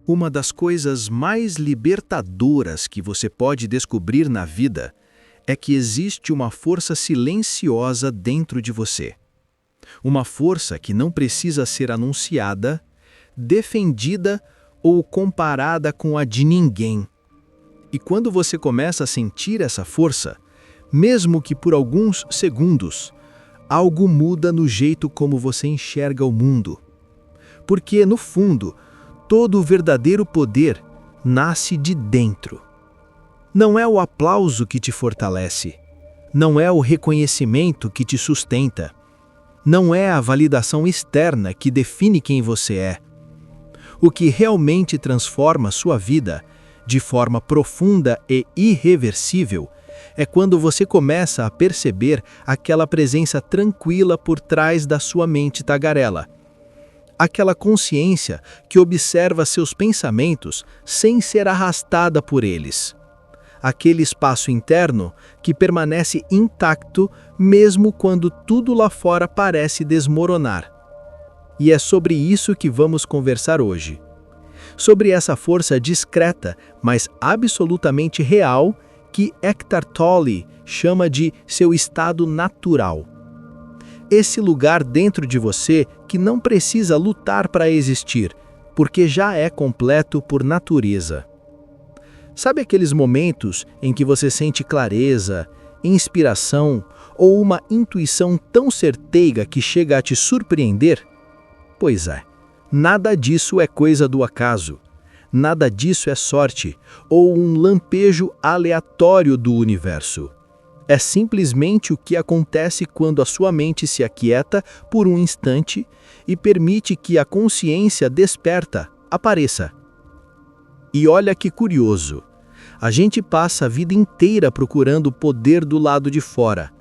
Uma das coisas mais libertadoras que você pode descobrir na vida é que existe uma força silenciosa dentro de você. Uma força que não precisa ser anunciada, defendida ou comparada com a de ninguém. E quando você começa a sentir essa força, mesmo que por alguns segundos, algo muda no jeito como você enxerga o mundo. Porque, no fundo, todo o verdadeiro poder nasce de dentro. Não é o aplauso que te fortalece, não é o reconhecimento que te sustenta, não é a validação externa que define quem você é. O que realmente transforma sua vida de forma profunda e irreversível é quando você começa a perceber aquela presença tranquila por trás da sua mente tagarela. Aquela consciência que observa seus pensamentos sem ser arrastada por eles. Aquele espaço interno que permanece intacto mesmo quando tudo lá fora parece desmoronar. E é sobre isso que vamos conversar hoje. Sobre essa força discreta, mas absolutamente real, que Eckhart Tolle chama de seu estado natural. Esse lugar dentro de você que não precisa lutar para existir, porque já é completo por natureza. Sabe aqueles momentos em que você sente clareza, inspiração ou uma intuição tão certeira que chega a te surpreender? Pois é, nada disso é coisa do acaso. Nada disso é sorte ou um lampejo aleatório do universo. É simplesmente o que acontece quando a sua mente se aquieta por um instante e permite que a consciência desperta apareça. E olha que curioso, a gente passa a vida inteira procurando o poder do lado de fora.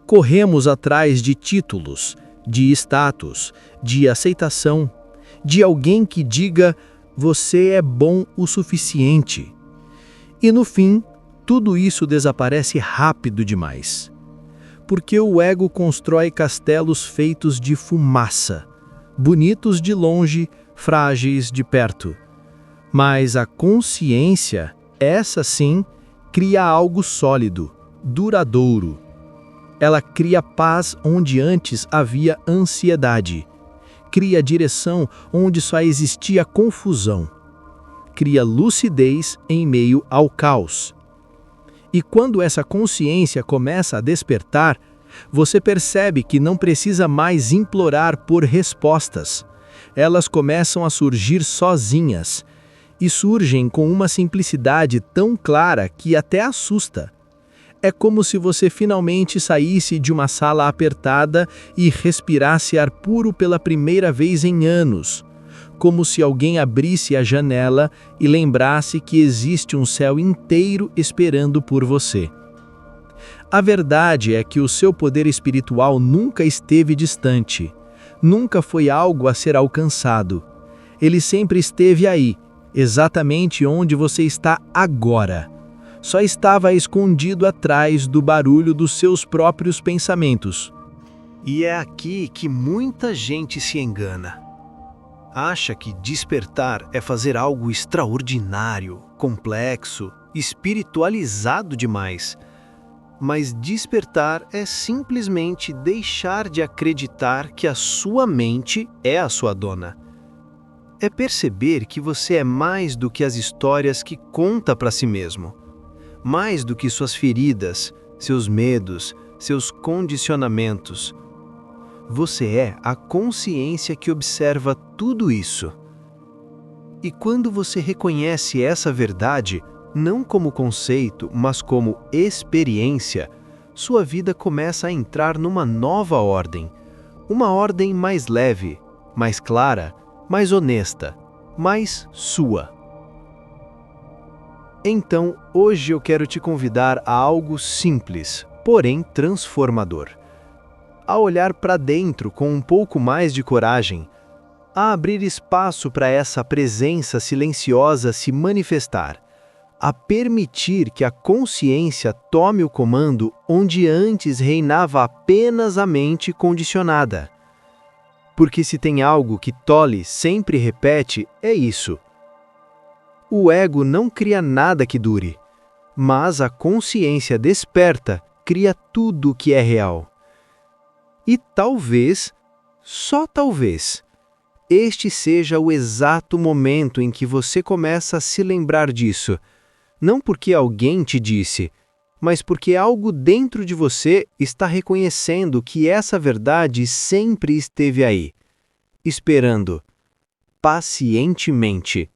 Corremos atrás de títulos, de status, de aceitação, de alguém que diga você é bom o suficiente. E no fim, tudo isso desaparece rápido demais. Porque o ego constrói castelos feitos de fumaça, bonitos de longe, frágeis de perto. Mas a consciência, essa sim, cria algo sólido, duradouro. Ela cria paz onde antes havia ansiedade. Cria direção onde só existia confusão. Cria lucidez em meio ao caos. E quando essa consciência começa a despertar, você percebe que não precisa mais implorar por respostas. Elas começam a surgir sozinhas. E surgem com uma simplicidade tão clara que até assusta. É como se você finalmente saísse de uma sala apertada e respirasse ar puro pela primeira vez em anos. Como se alguém abrisse a janela e lembrasse que existe um céu inteiro esperando por você. A verdade é que o seu poder espiritual nunca esteve distante. Nunca foi algo a ser alcançado. Ele sempre esteve aí, exatamente onde você está agora. Só estava escondido atrás do barulho dos seus próprios pensamentos. E é aqui que muita gente se engana. Acha que despertar é fazer algo extraordinário, complexo, espiritualizado demais. Mas despertar é simplesmente deixar de acreditar que a sua mente é a sua dona. É perceber que você é mais do que as histórias que conta para si mesmo. Mais do que suas feridas, seus medos, seus condicionamentos. Você é a consciência que observa tudo isso. E quando você reconhece essa verdade, não como conceito, mas como experiência, sua vida começa a entrar numa nova ordem. Uma ordem mais leve, mais clara, mais honesta, mais sua. Então, hoje eu quero te convidar a algo simples, porém transformador. A olhar para dentro com um pouco mais de coragem, a abrir espaço para essa presença silenciosa se manifestar, a permitir que a consciência tome o comando onde antes reinava apenas a mente condicionada. Porque se tem algo que Tolle sempre repete, é isso. O ego não cria nada que dure, mas a consciência desperta cria tudo que é real. E talvez, só talvez, este seja o exato momento em que você começa a se lembrar disso, não porque alguém te disse, mas porque algo dentro de você está reconhecendo que essa verdade sempre esteve aí, esperando, pacientemente,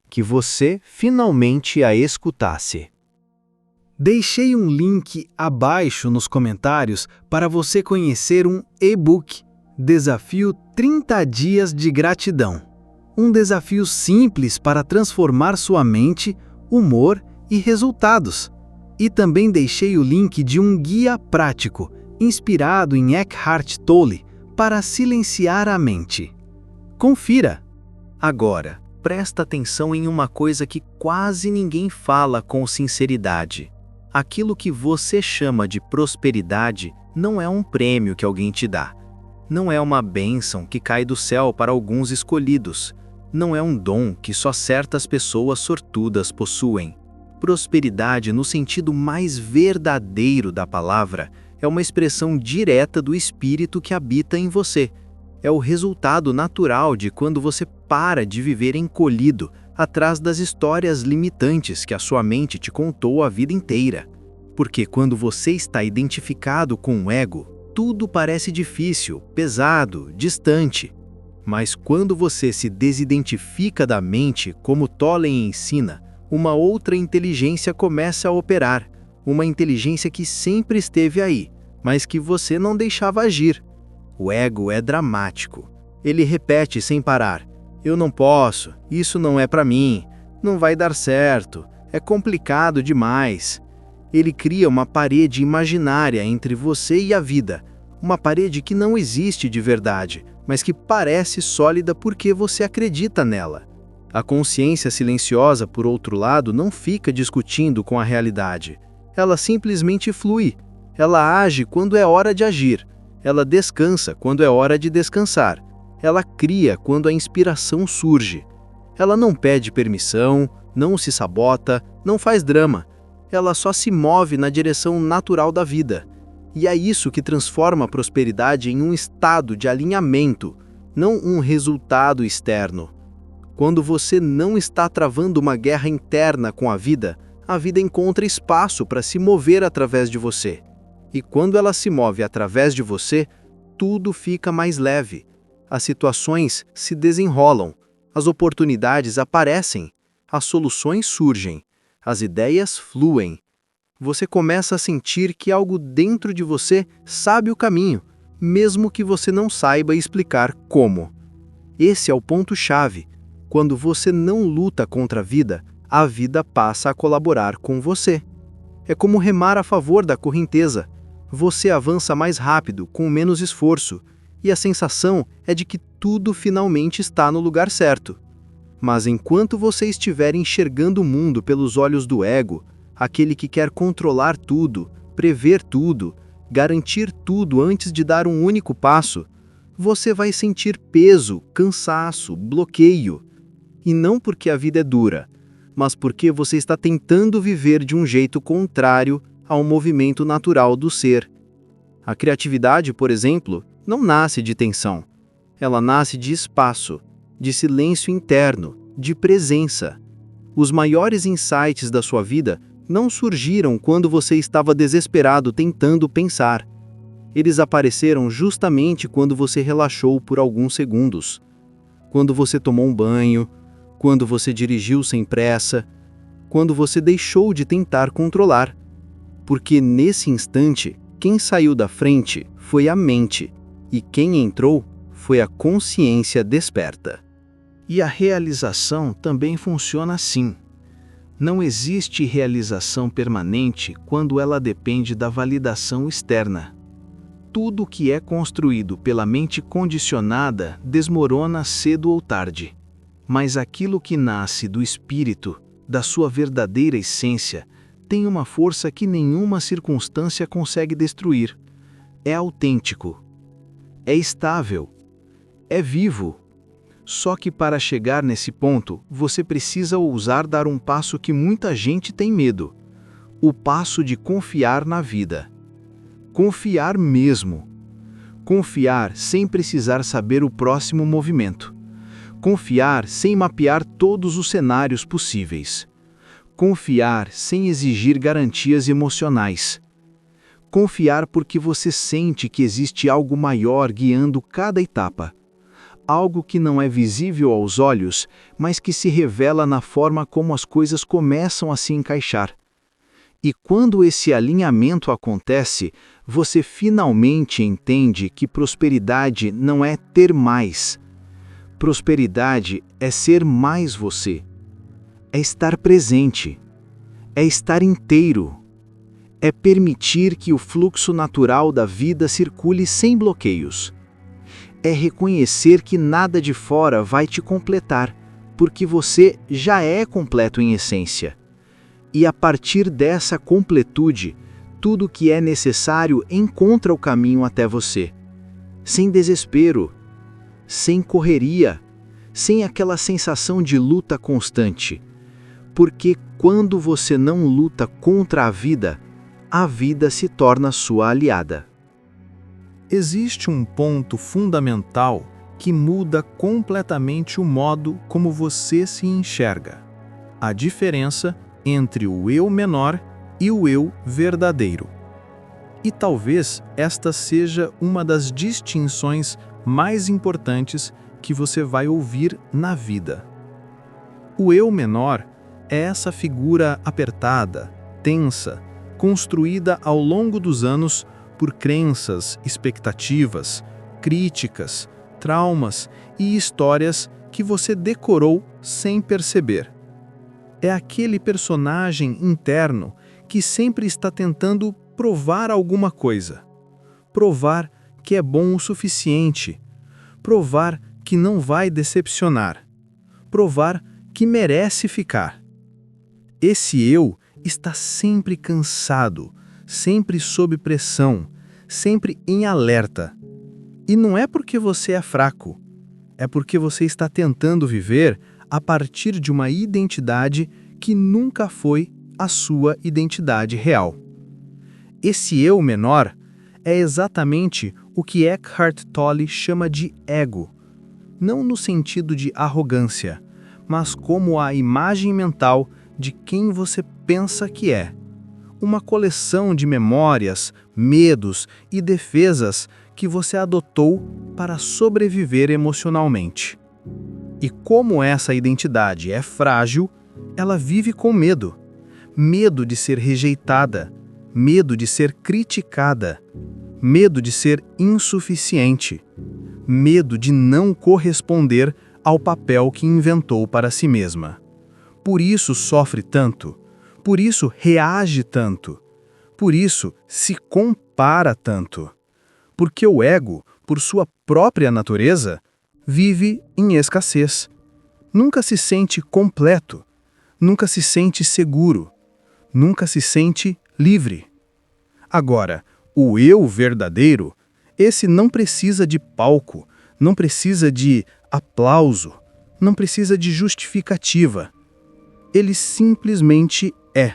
que você finalmente a escutasse. Deixei um link abaixo nos comentários para você conhecer um e-book, Desafio 30 Dias de Gratidão. Um desafio simples para transformar sua mente, humor e resultados. E também deixei o link de um guia prático, inspirado em Eckhart Tolle, para silenciar a mente. Confira! Agora, presta atenção em uma coisa que quase ninguém fala com sinceridade. Aquilo que você chama de prosperidade não é um prêmio que alguém te dá. Não é uma bênção que cai do céu para alguns escolhidos. Não é um dom que só certas pessoas sortudas possuem. Prosperidade, no sentido mais verdadeiro da palavra, é uma expressão direta do espírito que habita em você. É o resultado natural de quando você para de viver encolhido atrás das histórias limitantes que a sua mente te contou a vida inteira. Porque quando você está identificado com o ego, tudo parece difícil, pesado, distante. Mas quando você se desidentifica da mente, como Tolle ensina, uma outra inteligência começa a operar, uma inteligência que sempre esteve aí, mas que você não deixava agir. O ego é dramático. Ele repete sem parar: eu não posso, isso não é para mim, não vai dar certo, é complicado demais. Ele cria uma parede imaginária entre você e a vida, uma parede que não existe de verdade, mas que parece sólida porque você acredita nela. A consciência silenciosa, por outro lado, não fica discutindo com a realidade. Ela simplesmente flui. Ela age quando é hora de agir. Ela descansa quando é hora de descansar. Ela cria quando a inspiração surge. Ela não pede permissão, não se sabota, não faz drama. Ela só se move na direção natural da vida. E é isso que transforma a prosperidade em um estado de alinhamento, não um resultado externo. Quando você não está travando uma guerra interna com a vida encontra espaço para se mover através de você. E quando ela se move através de você, tudo fica mais leve. As situações se desenrolam, as oportunidades aparecem, as soluções surgem, as ideias fluem. Você começa a sentir que algo dentro de você sabe o caminho, mesmo que você não saiba explicar como. Esse é o ponto-chave. Quando você não luta contra a vida passa a colaborar com você. É como remar a favor da correnteza. Você avança mais rápido, com menos esforço, e a sensação é de que tudo finalmente está no lugar certo. Mas enquanto você estiver enxergando o mundo pelos olhos do ego, aquele que quer controlar tudo, prever tudo, garantir tudo antes de dar um único passo, você vai sentir peso, cansaço, bloqueio. E não porque a vida é dura, mas porque você está tentando viver de um jeito contrário ao movimento natural do ser. A criatividade, por exemplo, não nasce de tensão. Ela nasce de espaço, de silêncio interno, de presença. Os maiores insights da sua vida não surgiram quando você estava desesperado tentando pensar. Eles apareceram justamente quando você relaxou por alguns segundos. Quando você tomou um banho, quando você dirigiu sem pressa, quando você deixou de tentar controlar. Porque nesse instante, quem saiu da frente foi a mente, e quem entrou foi a consciência desperta. E a realização também funciona assim. Não existe realização permanente quando ela depende da validação externa. Tudo que é construído pela mente condicionada desmorona cedo ou tarde. Mas aquilo que nasce do espírito, da sua verdadeira essência, tem uma força que nenhuma circunstância consegue destruir. É autêntico. É estável. É vivo. Só que para chegar nesse ponto, você precisa ousar dar um passo que muita gente tem medo. O passo de confiar na vida. Confiar mesmo. Confiar sem precisar saber o próximo movimento. Confiar sem mapear todos os cenários possíveis. Confiar sem exigir garantias emocionais. Confiar porque você sente que existe algo maior guiando cada etapa. Algo que não é visível aos olhos, mas que se revela na forma como as coisas começam a se encaixar. E quando esse alinhamento acontece, você finalmente entende que prosperidade não é ter mais. Prosperidade é ser mais você. É estar presente. É estar inteiro. É permitir que o fluxo natural da vida circule sem bloqueios. É reconhecer que nada de fora vai te completar, porque você já é completo em essência. E a partir dessa completude, tudo o que é necessário encontra o caminho até você. Sem desespero, sem correria, sem aquela sensação de luta constante. Porque quando você não luta contra a vida se torna sua aliada. Existe um ponto fundamental que muda completamente o modo como você se enxerga. A diferença entre o eu menor e o eu verdadeiro. E talvez esta seja uma das distinções mais importantes que você vai ouvir na vida. O eu menor é essa figura apertada, tensa, construída ao longo dos anos por crenças, expectativas, críticas, traumas e histórias que você decorou sem perceber. É aquele personagem interno que sempre está tentando provar alguma coisa. Provar que é bom o suficiente. Provar que não vai decepcionar. Provar que merece ficar. Esse eu está sempre cansado, sempre sob pressão, sempre em alerta. E não é porque você é fraco, é porque você está tentando viver a partir de uma identidade que nunca foi a sua identidade real. Esse eu menor é exatamente o que Eckhart Tolle chama de ego, não no sentido de arrogância, mas como a imagem mental de quem você pensa que é. Uma coleção de memórias, medos e defesas que você adotou para sobreviver emocionalmente. E como essa identidade é frágil, ela vive com medo. Medo de ser rejeitada, medo de ser criticada, medo de ser insuficiente, medo de não corresponder ao papel que inventou para si mesma. Por isso sofre tanto, por isso reage tanto, por isso se compara tanto. Porque o ego, por sua própria natureza, vive em escassez. Nunca se sente completo, nunca se sente seguro, nunca se sente livre. Agora, o eu verdadeiro, esse não precisa de palco, não precisa de aplauso, não precisa de justificativa. Ele simplesmente é.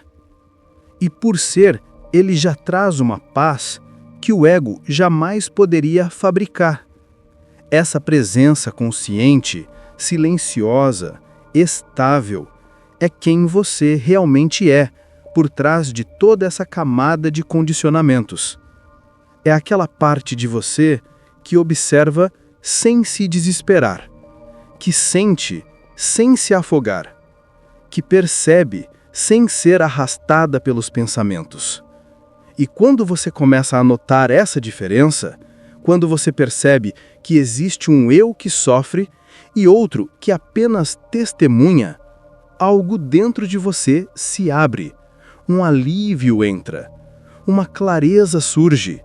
E por ser, ele já traz uma paz que o ego jamais poderia fabricar. Essa presença consciente, silenciosa, estável, é quem você realmente é, por trás de toda essa camada de condicionamentos. É aquela parte de você que observa sem se desesperar, que sente sem se afogar, que percebe sem ser arrastada pelos pensamentos. E quando você começa a notar essa diferença, quando você percebe que existe um eu que sofre e outro que apenas testemunha, algo dentro de você se abre, um alívio entra, uma clareza surge,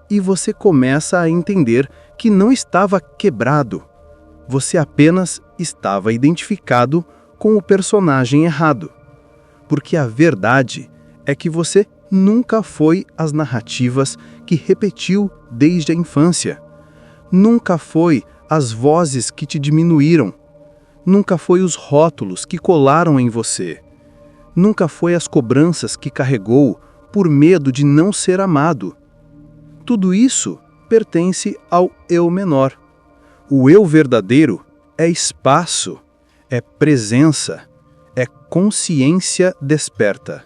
e você começa a entender que não estava quebrado, você apenas estava identificado com o personagem errado. Porque a verdade é que você nunca foi as narrativas que repetiu desde a infância. Nunca foi as vozes que te diminuíram. Nunca foi os rótulos que colaram em você. Nunca foi as cobranças que carregou por medo de não ser amado. Tudo isso pertence ao eu menor. O eu verdadeiro é espaço, é presença, é consciência desperta.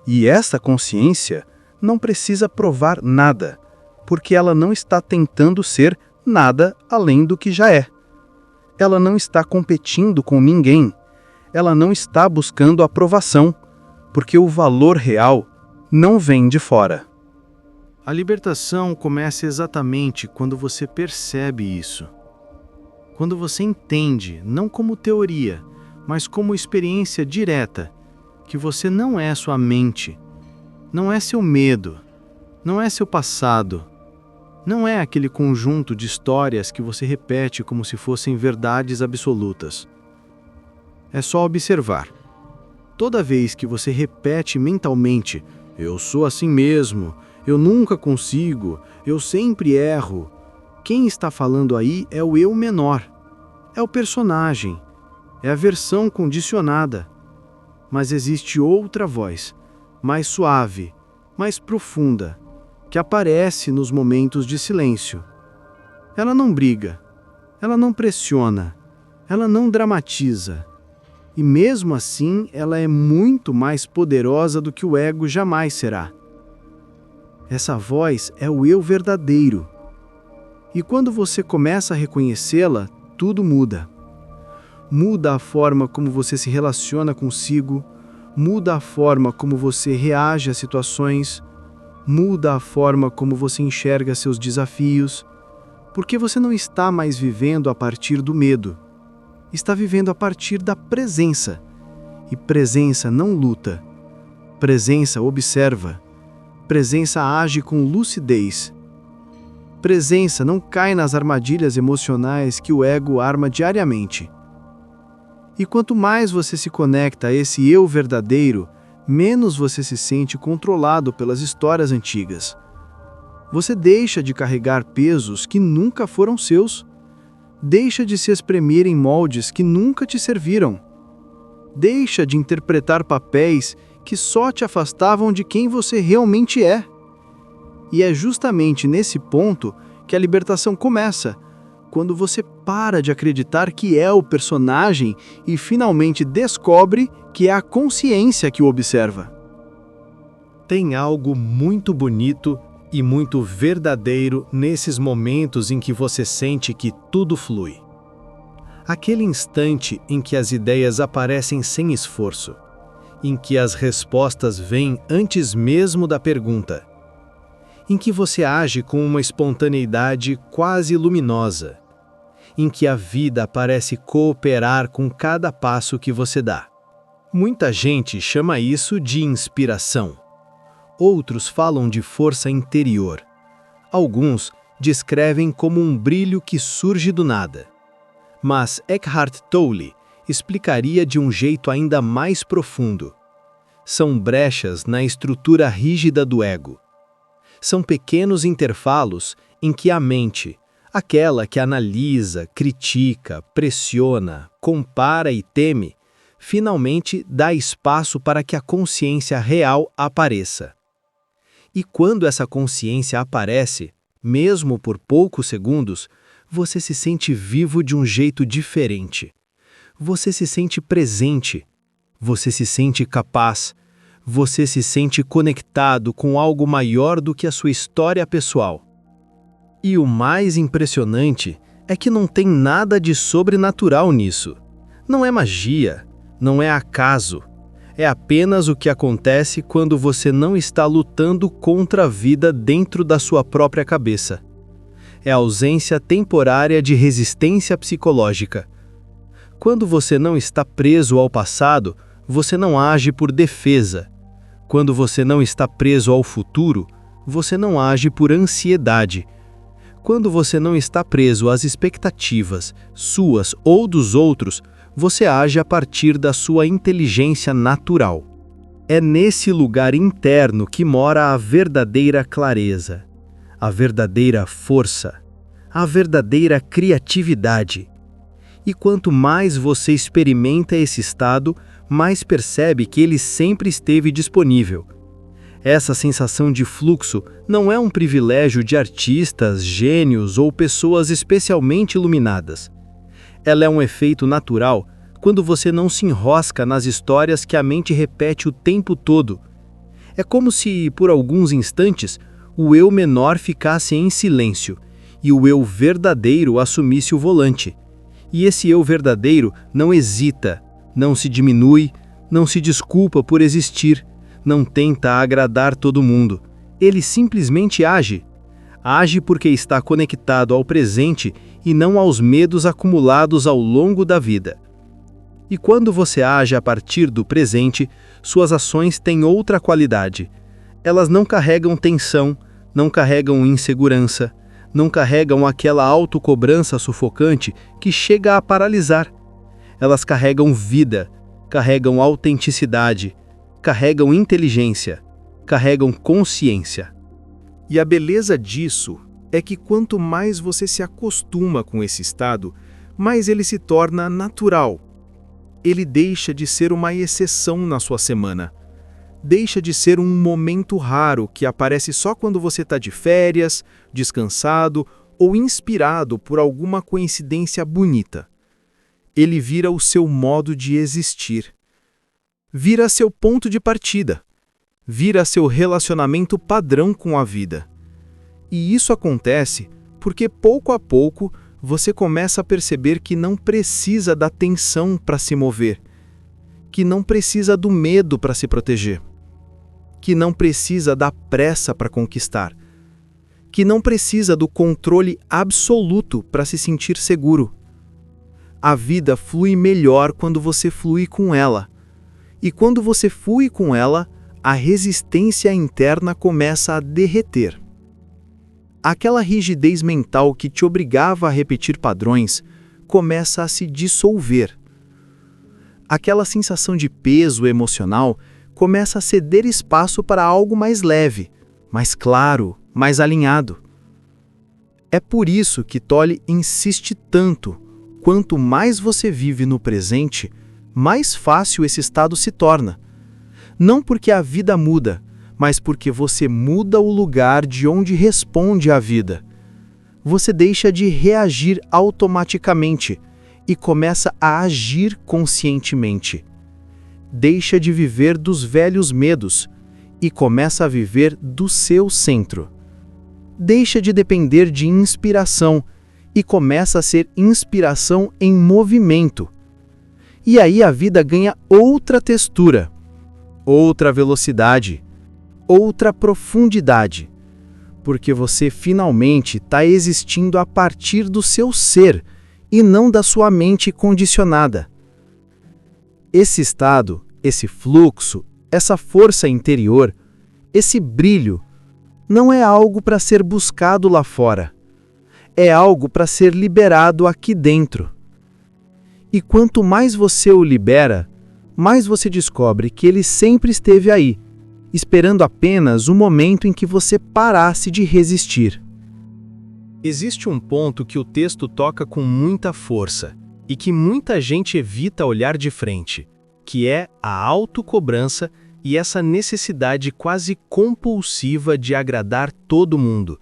E essa consciência não precisa provar nada, porque ela não está tentando ser nada além do que já é. Ela não está competindo com ninguém. Ela não está buscando aprovação, porque o valor real não vem de fora. A libertação começa exatamente quando você percebe isso. Quando você entende, não como teoria, mas como experiência direta, que você não é sua mente, não é seu medo, não é seu passado, não é aquele conjunto de histórias que você repete como se fossem verdades absolutas. É só observar. Toda vez que você repete mentalmente, eu sou assim mesmo, eu nunca consigo, eu sempre erro, quem está falando aí é o eu menor, é o personagem, é a versão condicionada. Mas existe outra voz, mais suave, mais profunda, que aparece nos momentos de silêncio. Ela não briga, ela não pressiona, ela não dramatiza. E mesmo assim, ela é muito mais poderosa do que o ego jamais será. Essa voz é o eu verdadeiro. E quando você começa a reconhecê-la, tudo muda. Muda a forma como você se relaciona consigo, muda a forma como você reage às situações, muda a forma como você enxerga seus desafios, porque você não está mais vivendo a partir do medo. Está vivendo a partir da presença. E presença não luta. Presença observa. Presença age com lucidez. Presença não cai nas armadilhas emocionais que o ego arma diariamente. E quanto mais você se conecta a esse eu verdadeiro, menos você se sente controlado pelas histórias antigas. Você deixa de carregar pesos que nunca foram seus. Deixa de se espremer em moldes que nunca te serviram. Deixa de interpretar papéis que só te afastavam de quem você realmente é. E é justamente nesse ponto que a libertação começa, quando você para de acreditar que é o personagem e finalmente descobre que é a consciência que o observa. Tem algo muito bonito e muito verdadeiro nesses momentos em que você sente que tudo flui. Aquele instante em que as ideias aparecem sem esforço, em que as respostas vêm antes mesmo da pergunta, em que você age com uma espontaneidade quase luminosa, em que a vida parece cooperar com cada passo que você dá. Muita gente chama isso de inspiração. Outros falam de força interior. Alguns descrevem como um brilho que surge do nada. Mas Eckhart Tolle explicaria de um jeito ainda mais profundo. São brechas na estrutura rígida do ego. São pequenos intervalos em que a mente, aquela que analisa, critica, pressiona, compara e teme, finalmente dá espaço para que a consciência real apareça. E quando essa consciência aparece, mesmo por poucos segundos, você se sente vivo de um jeito diferente. Você se sente presente. Você se sente capaz. Você se sente conectado com algo maior do que a sua história pessoal. E o mais impressionante é que não tem nada de sobrenatural nisso. Não é magia, não é acaso. É apenas o que acontece quando você não está lutando contra a vida dentro da sua própria cabeça. É a ausência temporária de resistência psicológica. Quando você não está preso ao passado, você não age por defesa. Quando você não está preso ao futuro, você não age por ansiedade. Quando você não está preso às expectativas, suas ou dos outros, você age a partir da sua inteligência natural. É nesse lugar interno que mora a verdadeira clareza, a verdadeira força, a verdadeira criatividade. E quanto mais você experimenta esse estado, mais percebe que ele sempre esteve disponível. Essa sensação de fluxo não é um privilégio de artistas, gênios ou pessoas especialmente iluminadas. Ela é um efeito natural quando você não se enrosca nas histórias que a mente repete o tempo todo. É como se, por alguns instantes, o eu menor ficasse em silêncio e o eu verdadeiro assumisse o volante. E esse eu verdadeiro não hesita, não se diminui, não se desculpa por existir, não tenta agradar todo mundo. Ele simplesmente age. Age porque está conectado ao presente e não aos medos acumulados ao longo da vida. E quando você age a partir do presente, suas ações têm outra qualidade. Elas não carregam tensão, não carregam insegurança, não carregam aquela autocobrança sufocante que chega a paralisar. Elas carregam vida, carregam autenticidade, carregam inteligência, carregam consciência. E a beleza disso é que quanto mais você se acostuma com esse estado, mais ele se torna natural. Ele deixa de ser uma exceção na sua semana. Deixa de ser um momento raro que aparece só quando você está de férias, descansado ou inspirado por alguma coincidência bonita. Ele vira o seu modo de existir. Vira seu ponto de partida. Vira seu relacionamento padrão com a vida. E isso acontece porque pouco a pouco você começa a perceber que não precisa da tensão para se mover, que não precisa do medo para se proteger, que não precisa da pressa para conquistar, que não precisa do controle absoluto para se sentir seguro. A vida flui melhor quando você flui com ela. E quando você flui com ela, a resistência interna começa a derreter. Aquela rigidez mental que te obrigava a repetir padrões começa a se dissolver. Aquela sensação de peso emocional começa a ceder espaço para algo mais leve, mais claro, mais alinhado. É por isso que Tolle insiste tanto: quanto mais você vive no presente, mais fácil esse estado se torna. Não porque a vida muda, mas porque você muda o lugar de onde responde à vida. Você deixa de reagir automaticamente e começa a agir conscientemente. Deixa de viver dos velhos medos e começa a viver do seu centro. Deixa de depender de inspiração e começa a ser inspiração em movimento. E aí a vida ganha outra textura, outra velocidade, outra profundidade, porque você finalmente está existindo a partir do seu ser e não da sua mente condicionada. Esse estado, esse fluxo, essa força interior, esse brilho, não é algo para ser buscado lá fora. É algo para ser liberado aqui dentro. E quanto mais você o libera, mais você descobre que ele sempre esteve aí, esperando apenas o momento em que você parasse de resistir. Existe um ponto que o texto toca com muita força e que muita gente evita olhar de frente, que é a autocobrança e essa necessidade quase compulsiva de agradar todo mundo.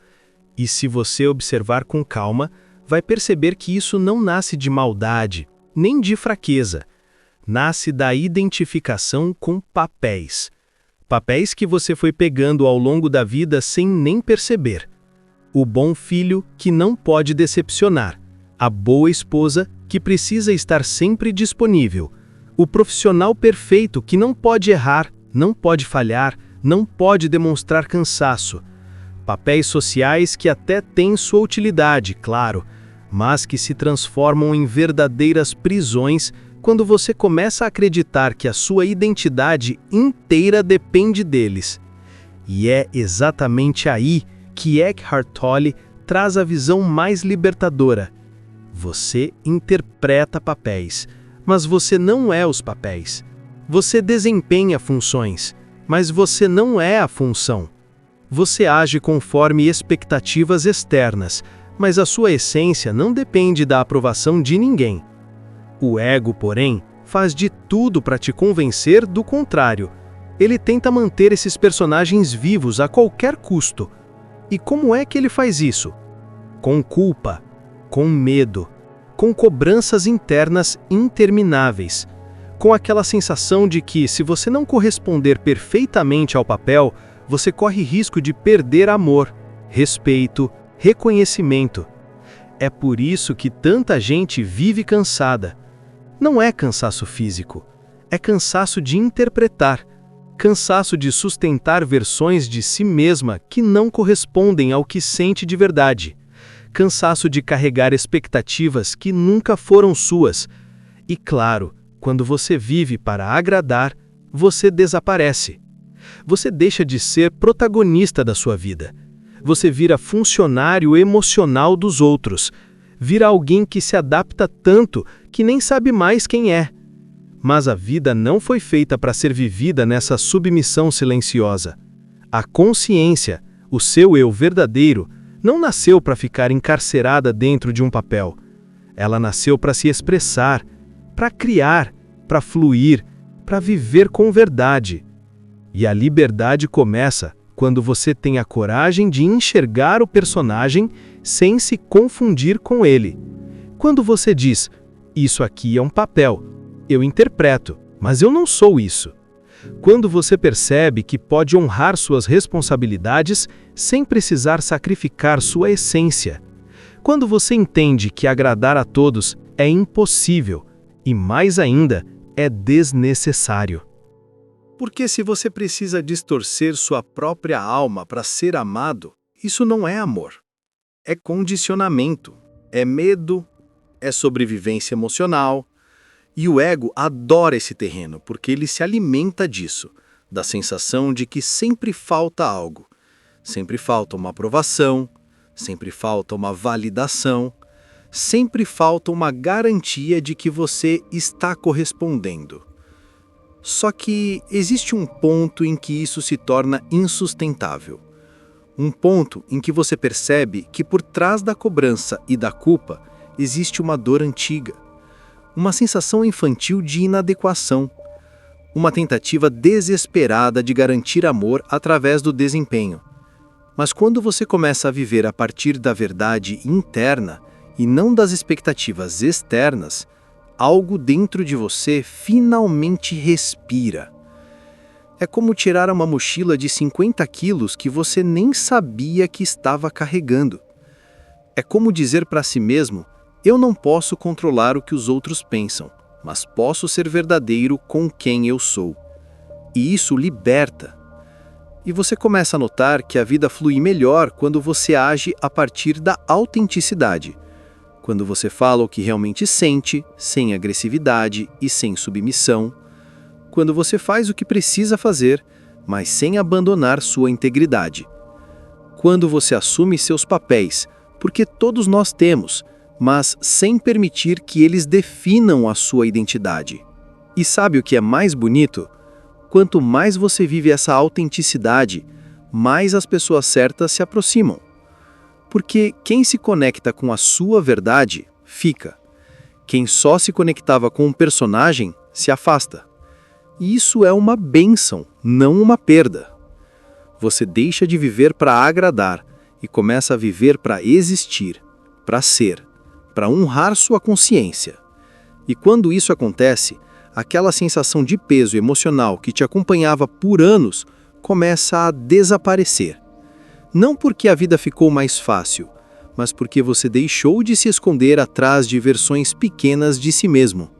E se você observar com calma, vai perceber que isso não nasce de maldade, nem de fraqueza. Nasce da identificação com papéis. Papéis que você foi pegando ao longo da vida sem nem perceber. O bom filho que não pode decepcionar. A boa esposa que precisa estar sempre disponível. O profissional perfeito que não pode errar, não pode falhar, não pode demonstrar cansaço. Papéis sociais que até têm sua utilidade, claro, mas que se transformam em verdadeiras prisões quando você começa a acreditar que a sua identidade inteira depende deles. E é exatamente aí que Eckhart Tolle traz a visão mais libertadora. Você interpreta papéis, mas você não é os papéis. Você desempenha funções, mas você não é a função. Você age conforme expectativas externas, Mas a sua essência não depende da aprovação de ninguém. O ego, porém, faz de tudo para te convencer do contrário. Ele tenta manter esses personagens vivos a qualquer custo. E como é que ele faz isso? Com culpa, com medo, com cobranças internas intermináveis, com aquela sensação de que, se você não corresponder perfeitamente ao papel, você corre risco de perder amor, respeito, reconhecimento. É por isso que tanta gente vive cansada. Não é cansaço físico, é cansaço de interpretar, cansaço de sustentar versões de si mesma que não correspondem ao que sente de verdade, cansaço de carregar expectativas que nunca foram suas. E claro, quando você vive para agradar, você desaparece. Você deixa de ser protagonista da sua vida. Você vira funcionário emocional dos outros. Vira alguém que se adapta tanto que nem sabe mais quem é. Mas a vida não foi feita para ser vivida nessa submissão silenciosa. A consciência, o seu eu verdadeiro, não nasceu para ficar encarcerada dentro de um papel. Ela nasceu para se expressar, para criar, para fluir, para viver com verdade. E a liberdade começa quando você tem a coragem de enxergar o personagem sem se confundir com ele. Quando você diz, isso aqui é um papel, eu interpreto, mas eu não sou isso. Quando você percebe que pode honrar suas responsabilidades sem precisar sacrificar sua essência. Quando você entende que agradar a todos é impossível e, mais ainda, é desnecessário. Porque se você precisa distorcer sua própria alma para ser amado, isso não é amor. É condicionamento, é medo, é sobrevivência emocional. E o ego adora esse terreno porque ele se alimenta disso, da sensação de que sempre falta algo. Sempre falta uma aprovação, sempre falta uma validação, sempre falta uma garantia de que você está correspondendo. Só que existe um ponto em que isso se torna insustentável. Um ponto em que você percebe que por trás da cobrança e da culpa existe uma dor antiga, uma sensação infantil de inadequação, uma tentativa desesperada de garantir amor através do desempenho. Mas quando você começa a viver a partir da verdade interna e não das expectativas externas, algo dentro de você finalmente respira. É como tirar uma mochila de 50 quilos que você nem sabia que estava carregando. É como dizer para si mesmo, eu não posso controlar o que os outros pensam, mas posso ser verdadeiro com quem eu sou. E isso liberta. E você começa a notar que a vida flui melhor quando você age a partir da autenticidade. Quando você fala o que realmente sente, sem agressividade e sem submissão. Quando você faz o que precisa fazer, mas sem abandonar sua integridade. Quando você assume seus papéis, porque todos nós temos, mas sem permitir que eles definam a sua identidade. E sabe o que é mais bonito? Quanto mais você vive essa autenticidade, mais as pessoas certas se aproximam. Porque quem se conecta com a sua verdade, fica. Quem só se conectava com um personagem, se afasta. E isso é uma bênção, não uma perda. Você deixa de viver para agradar e começa a viver para existir, para ser, para honrar sua consciência. E quando isso acontece, aquela sensação de peso emocional que te acompanhava por anos começa a desaparecer. Não porque a vida ficou mais fácil, mas porque você deixou de se esconder atrás de versões pequenas de si mesmo.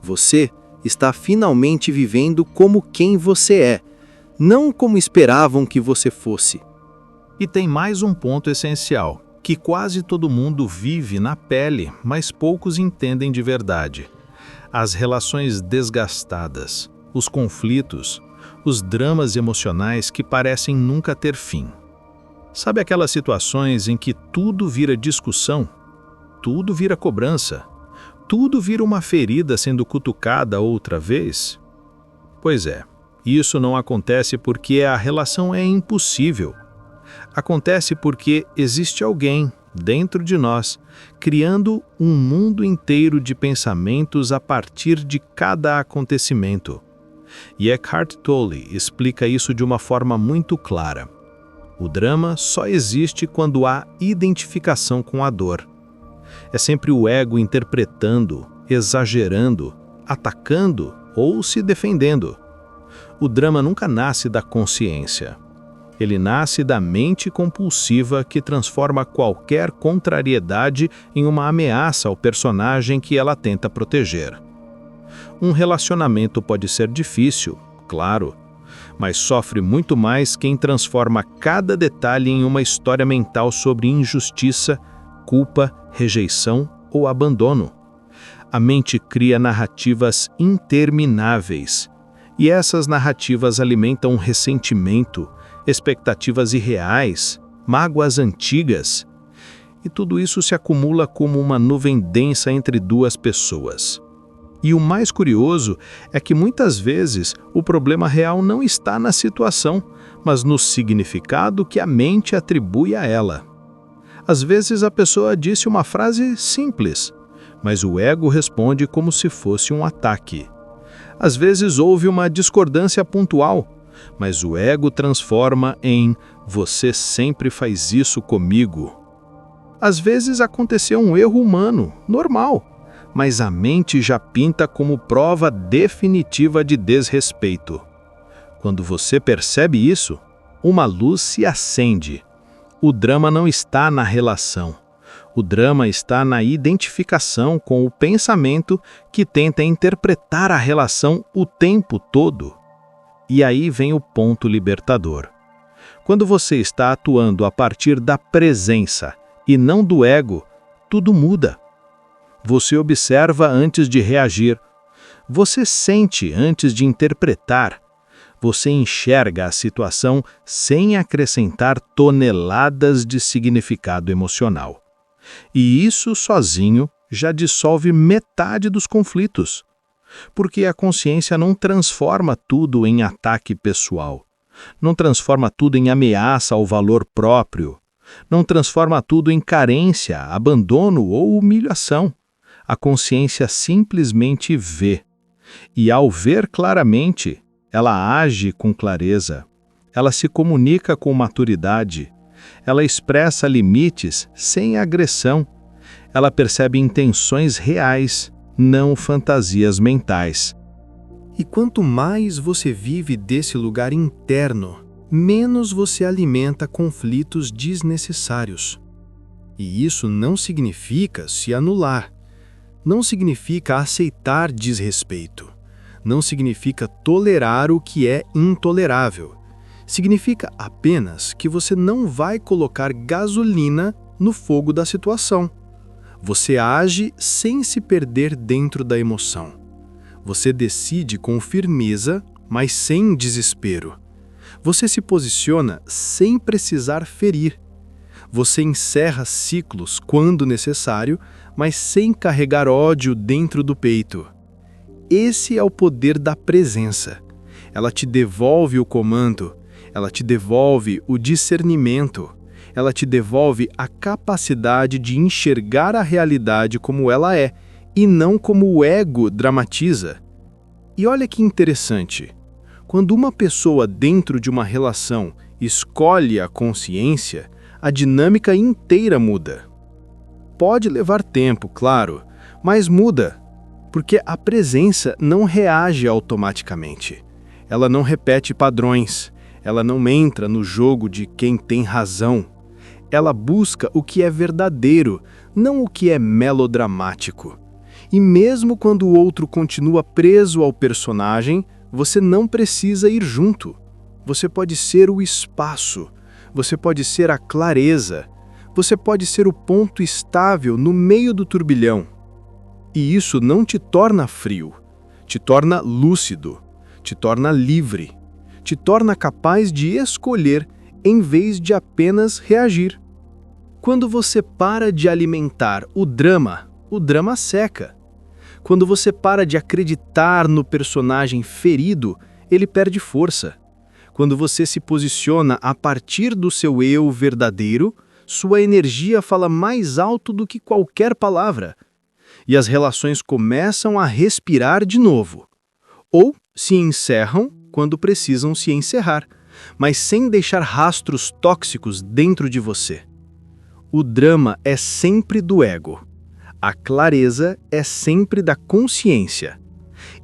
Você está finalmente vivendo como quem você é, não como esperavam que você fosse. E tem mais um ponto essencial, que quase todo mundo vive na pele, mas poucos entendem de verdade. As relações desgastadas, os conflitos, os dramas emocionais que parecem nunca ter fim. Sabe aquelas situações em que tudo vira discussão, tudo vira cobrança, tudo vira uma ferida sendo cutucada outra vez? Pois é, isso não acontece porque a relação é impossível. Acontece porque existe alguém, dentro de nós, criando um mundo inteiro de pensamentos a partir de cada acontecimento. E Eckhart Tolle explica isso de uma forma muito clara. O drama só existe quando há identificação com a dor. É sempre o ego interpretando, exagerando, atacando ou se defendendo. O drama nunca nasce da consciência. Ele nasce da mente compulsiva que transforma qualquer contrariedade em uma ameaça ao personagem que ela tenta proteger. Um relacionamento pode ser difícil, claro, mas sofre muito mais quem transforma cada detalhe em uma história mental sobre injustiça, culpa, rejeição ou abandono. A mente cria narrativas intermináveis, e essas narrativas alimentam ressentimento, expectativas irreais, mágoas antigas. E tudo isso se acumula como uma nuvem densa entre duas pessoas. E o mais curioso é que muitas vezes o problema real não está na situação, mas no significado que a mente atribui a ela. Às vezes a pessoa disse uma frase simples, mas o ego responde como se fosse um ataque. Às vezes houve uma discordância pontual, mas o ego transforma em "você sempre faz isso comigo". Às vezes aconteceu um erro humano, normal, mas a mente já pinta como prova definitiva de desrespeito. Quando você percebe isso, uma luz se acende. O drama não está na relação. O drama está na identificação com o pensamento que tenta interpretar a relação o tempo todo. E aí vem o ponto libertador. Quando você está atuando a partir da presença e não do ego, tudo muda. Você observa antes de reagir. Você sente antes de interpretar. Você enxerga a situação sem acrescentar toneladas de significado emocional. E isso sozinho já dissolve metade dos conflitos. Porque a consciência não transforma tudo em ataque pessoal. Não transforma tudo em ameaça ao valor próprio. Não transforma tudo em carência, abandono ou humilhação. A consciência simplesmente vê. E ao ver claramente, ela age com clareza. Ela se comunica com maturidade. Ela expressa limites sem agressão. Ela percebe intenções reais, não fantasias mentais. E quanto mais você vive desse lugar interno, menos você alimenta conflitos desnecessários. E isso não significa se anular. Não significa aceitar desrespeito. Não significa tolerar o que é intolerável. Significa apenas que você não vai colocar gasolina no fogo da situação. Você age sem se perder dentro da emoção. Você decide com firmeza, mas sem desespero. Você se posiciona sem precisar ferir. Você encerra ciclos quando necessário, mas sem carregar ódio dentro do peito. Esse é o poder da presença. Ela te devolve o comando, ela te devolve o discernimento, ela te devolve a capacidade de enxergar a realidade como ela é, e não como o ego dramatiza. E olha que interessante, quando uma pessoa dentro de uma relação escolhe a consciência, a dinâmica inteira muda. Pode levar tempo, claro, mas muda, porque a presença não reage automaticamente. Ela não repete padrões, ela não entra no jogo de quem tem razão. Ela busca o que é verdadeiro, não o que é melodramático. E mesmo quando o outro continua preso ao personagem, você não precisa ir junto. Você pode ser o espaço, você pode ser a clareza, você pode ser o ponto estável no meio do turbilhão. E isso não te torna frio, te torna lúcido, te torna livre, te torna capaz de escolher em vez de apenas reagir. Quando você para de alimentar o drama seca. Quando você para de acreditar no personagem ferido, ele perde força. Quando você se posiciona a partir do seu eu verdadeiro, Sua energia fala mais alto do que qualquer palavra. E as relações começam a respirar de novo. Ou se encerram quando precisam se encerrar, mas sem deixar rastros tóxicos dentro de você. O drama é sempre do ego. A clareza é sempre da consciência.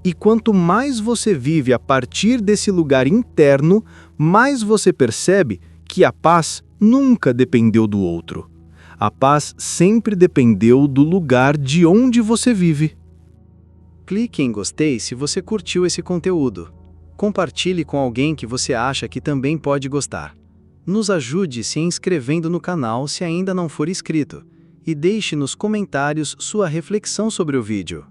E quanto mais você vive a partir desse lugar interno, mais você percebe que a paz nunca dependeu do outro. A paz sempre dependeu do lugar de onde você vive. Clique em gostei se você curtiu esse conteúdo. Compartilhe com alguém que você acha que também pode gostar. Nos ajude se inscrevendo no canal se ainda não for inscrito. E deixe nos comentários sua reflexão sobre o vídeo.